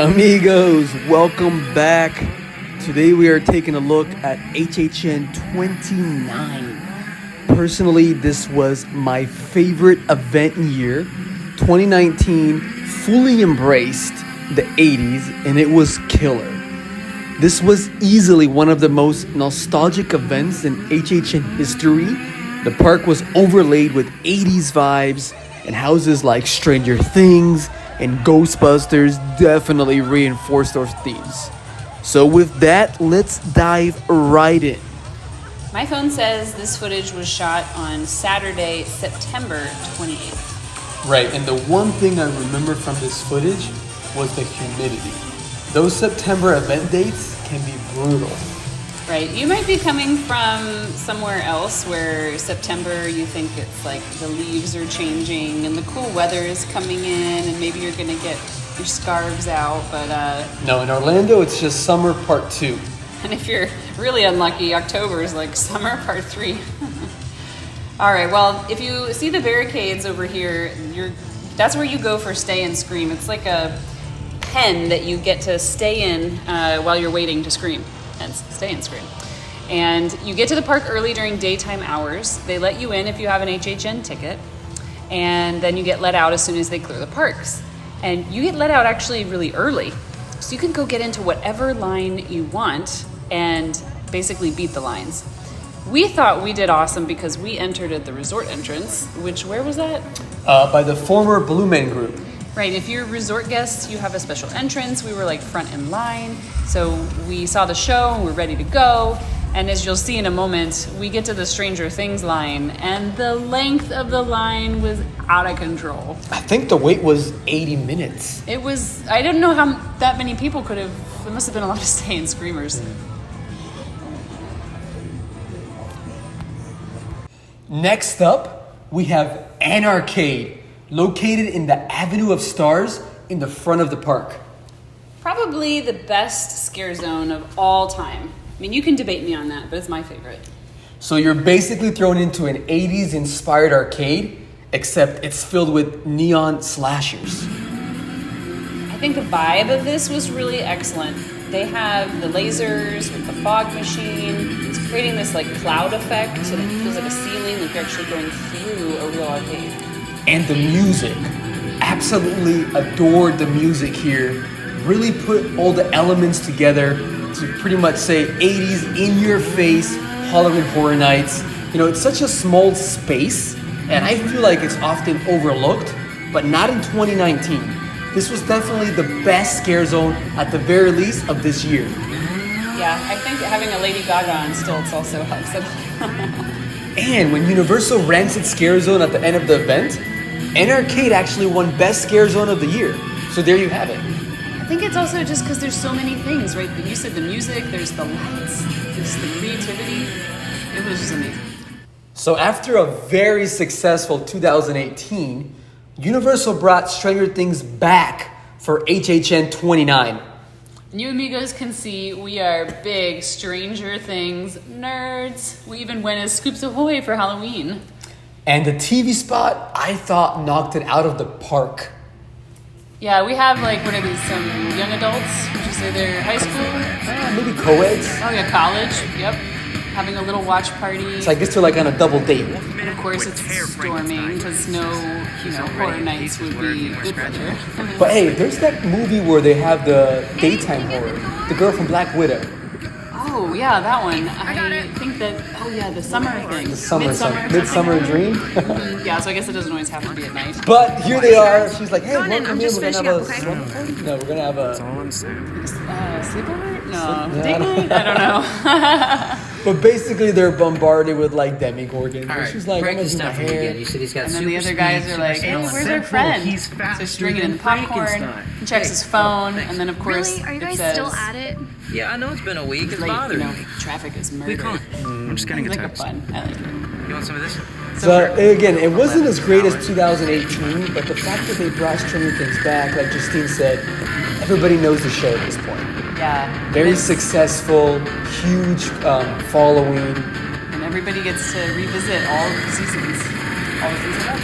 Amigos, welcome back. Today we are taking a look at HHN 29. Personally, this was my favorite event year. 2019 fully embraced the 80s and it was killer. This was easily one of the most nostalgic events in HHN history. The park was overlaid with 80s vibes, and houses like Stranger Things and Ghostbusters definitely reinforced those themes. So with that, let's dive right in. My phone says this footage was shot on Saturday, September 28th. Right, and the one thing I remember from this footage was the humidity. Those September event dates can be brutal. Right, you might be coming from somewhere else where September you think it's like the leaves are changing and the cool weather is coming in and maybe you're gonna get your scarves out, but No, in Orlando it's just summer part 2. And if you're really unlucky, October is like summer part 3. All right, well, if you see the barricades over here, that's where you go for Stay and Scream. It's like a pen that you get to stay in while you're waiting to scream. And Stay and Scream. And you get to the park early during daytime hours. They let you in if you have an HHN ticket. And then you get let out as soon as they clear the parks. And you get let out actually really early. So you can go get into whatever line you want and basically beat the lines. We thought we did awesome because we entered at the resort entrance, which, where was that? By the former Blue Man Group. Right, if you're resort guests, you have a special entrance. We were like front in line. So we saw the show and we're ready to go. And as you'll see in a moment, we get to the Stranger Things line and the length of the line was out of control. I think the wait was 80 minutes. It was, I didn't know how that many people could have, there must have been a lot of Stay and Screamers. Next up, we have Anacarade, located in the Avenue of Stars in the front of the park. Probably the best scare zone of all time. I mean, you can debate me on that, but it's my favorite. So you're basically thrown into an 80s inspired arcade, except it's filled with neon slashers. I think the vibe of this was really excellent. They have the lasers with the fog machine. It's creating this like cloud effect, and it feels like a ceiling, like you're actually going through a real arcade. And the music. Absolutely adored the music here. Really put all the elements together to pretty much say 80s in your face Halloween Horror Nights. You know, it's such a small space, and I feel like it's often overlooked, but not in 2019. This was definitely the best scare zone, at the very least, of this year. Yeah, I think having a Lady Gaga on stilts also helps it. And when Universal rents its scare zone at the end of the event, Anacarade actually won Best Scare Zone of the Year. So there you have it. I think it's also just because there's so many things, right? You said the music, there's the lights, there's the creativity. It was just amazing. So after a very successful 2018, Universal brought Stranger Things back for HHN 29. You amigos can see we are big Stranger Things nerds. We even went as Scoops Ahoy for Halloween. And the TV spot, I thought, knocked it out of the park. Yeah, we have like, what are these, some young adults? Would you say they're high school? Maybe co-eds. Oh yeah, college, yep. Having a little watch party. So I guess they're like on a double date. And of course it's storming because no, horror nights would be good weather. But hey, there's that movie where they have the daytime horror. The girl from Black Widow. Oh yeah, that one. I think that, the summer thing. The Midsummer Dream. Yeah, so I guess it doesn't always have to be at night. But here they are. She's like, hey, welcome in. We're going to have a slumber party? No, we're going to have a... Sleepover? No. Date night? I don't know. But basically, they're bombarded with like demigorgons. All right, she's like, I'm gonna do my hair. You said he's got and then the other guys are like, hey, where's our friend? He's So faster he's drinking than in popcorn, he checks his phone, and then of course Really? Are you it guys says, still at it? Yeah, I know it's been a week. It's like, bothering me. traffic is We murder. can't. I'm just getting a It's like a text. fun. I like it. You want some of this? So again, it wasn't as great as 2018, but the fact that they brought Stranger Things back, like Justine said, everybody knows the show at this point. Yeah. Very successful, huge following. And everybody gets to revisit all of the seasons. All the seasons.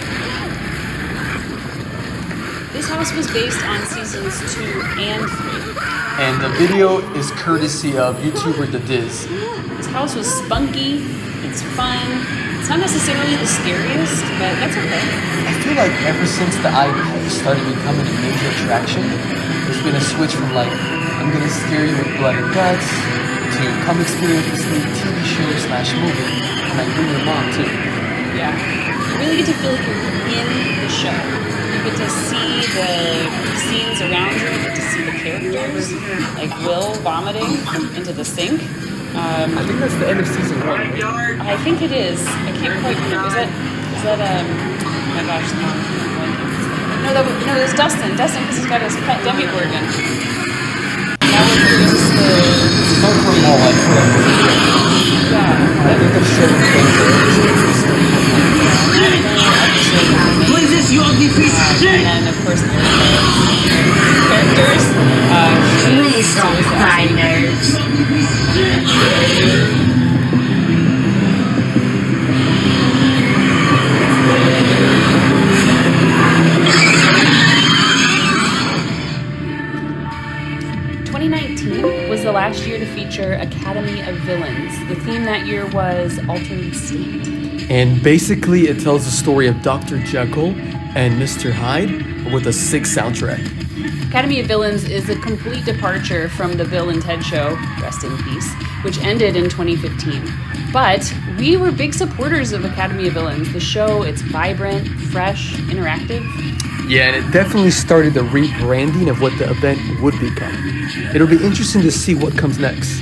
house was based on seasons 2 and 3. And the video is courtesy of YouTuber The Diz. This house was spunky, it's fun. It's not necessarily the scariest, but that's okay. I feel like ever since the IP started becoming a major attraction, there's been a switch from like, I'm gonna scare you with blood and guts, to come experience this new TV show / movie, and like bring your mom too. Yeah. You really get to feel like you're in the show. You get to see the scenes around you, you get to see the characters, like Will vomiting into the sink. I think that's the end of season 1, right? I think it is. I can't quite remember. Is that oh my gosh, no. No, there's Dustin. Dustin, because he's got his pet Demogorgon. Now we're here's the... Far from all, I feel like I think I've said things What is this, you ugly piece of shit? And then, of course, there's the characters. Please don't cry, nerds. 2019 was the last year to feature Academy of Villains. The theme that year was Altered State. And basically, it tells the story of Dr. Jekyll and Mr. Hyde with a sick soundtrack. Academy of Villains is a complete departure from the Bill and Ted Show, rest in peace, which ended in 2015. But we were big supporters of Academy of Villains. The show, it's vibrant, fresh, interactive. Yeah, and it definitely started the rebranding of what the event would become. It'll be interesting to see what comes next.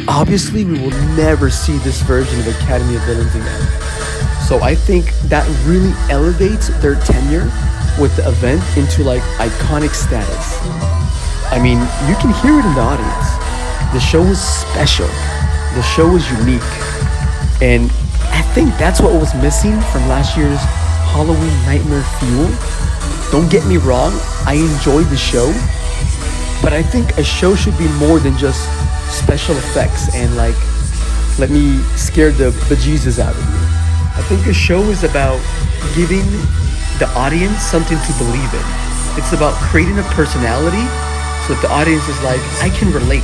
Obviously, we will never see this version of Academy of Villains again. So I think that really elevates their tenure with the event into like iconic status. I mean, you can hear it in the audience. The show was special. The show was unique. And I think that's what was missing from last year's Halloween Nightmare Fuel. Don't get me wrong, I enjoyed the show, but I think a show should be more than just special effects and like, let me scare the bejesus out of you. I think a show is about giving the audience something to believe in. It's about creating a personality so that the audience is like, I can relate.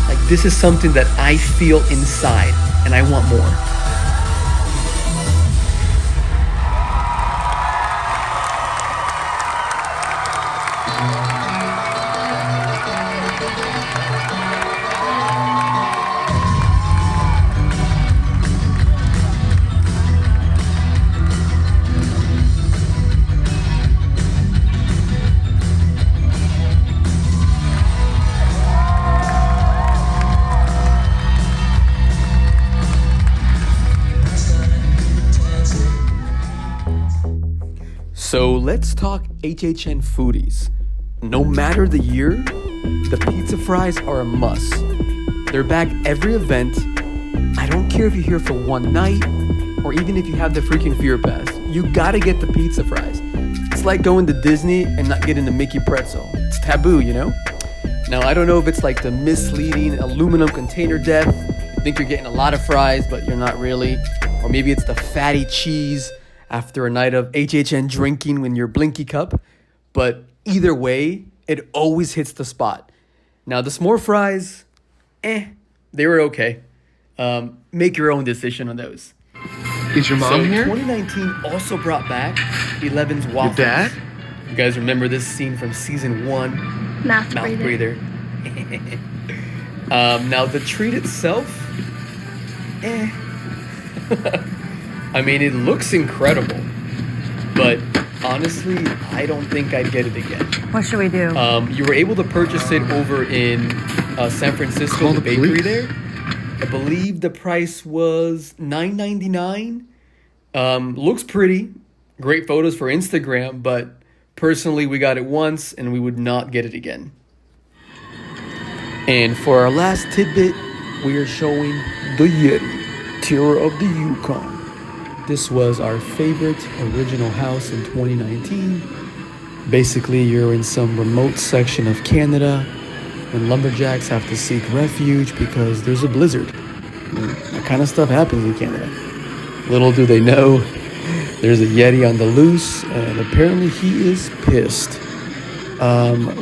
Like, this is something that I feel inside and I want more. So let's talk HHN foodies. No matter the year, the pizza fries are a must. They're back every event. I don't care if you're here for one night or even if you have the freaking Fear Pass. You gotta get the pizza fries. It's like going to Disney and not getting the Mickey pretzel. It's taboo, you know? Now, I don't know if it's like the misleading aluminum container death. You think you're getting a lot of fries, but you're not really. Or maybe it's the fatty cheese after a night of HHN drinking in your Blinky cup. But either way, it always hits the spot. Now, the s'more fries, they were okay. Make your own decision on those. Is your mom here? 2019 also brought back 11's Waffles. Your dad? You guys remember this scene from season 1? Mouth breather. Now, the treat itself, I mean, it looks incredible, but honestly, I don't think I'd get it again. What should we do? You were able to purchase it over in San Francisco, Call the the bakery police. there. I believe the price was $9.99. Looks pretty. Great photos for Instagram, but personally, we got it once and we would not get it again. And for our last tidbit, we are showing the Yeti, Terror of the Yukon. This was our favorite original house in 2019. Basically, you're in some remote section of Canada when lumberjacks have to seek refuge because there's a blizzard. That kind of stuff happens in Canada. Little do they know, there's a Yeti on the loose, and apparently he is pissed.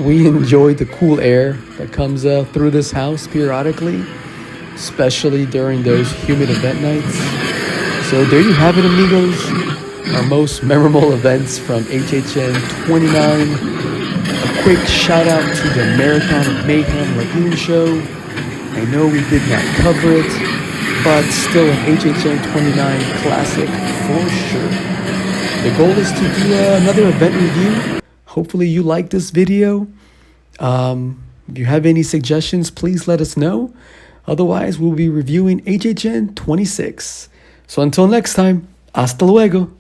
We enjoy the cool air that comes through this house periodically, especially during those humid event nights. So there you have it, amigos, our most memorable events from HHN 29. A quick shout out to the Marathon of Mayhem Lagoon show. I know we did not cover it, but still an HHN 29 classic for sure. The goal is to do another event review. Hopefully you like this video. If you have any suggestions, please let us know. Otherwise, we'll be reviewing HHN 26. So until next time, hasta luego.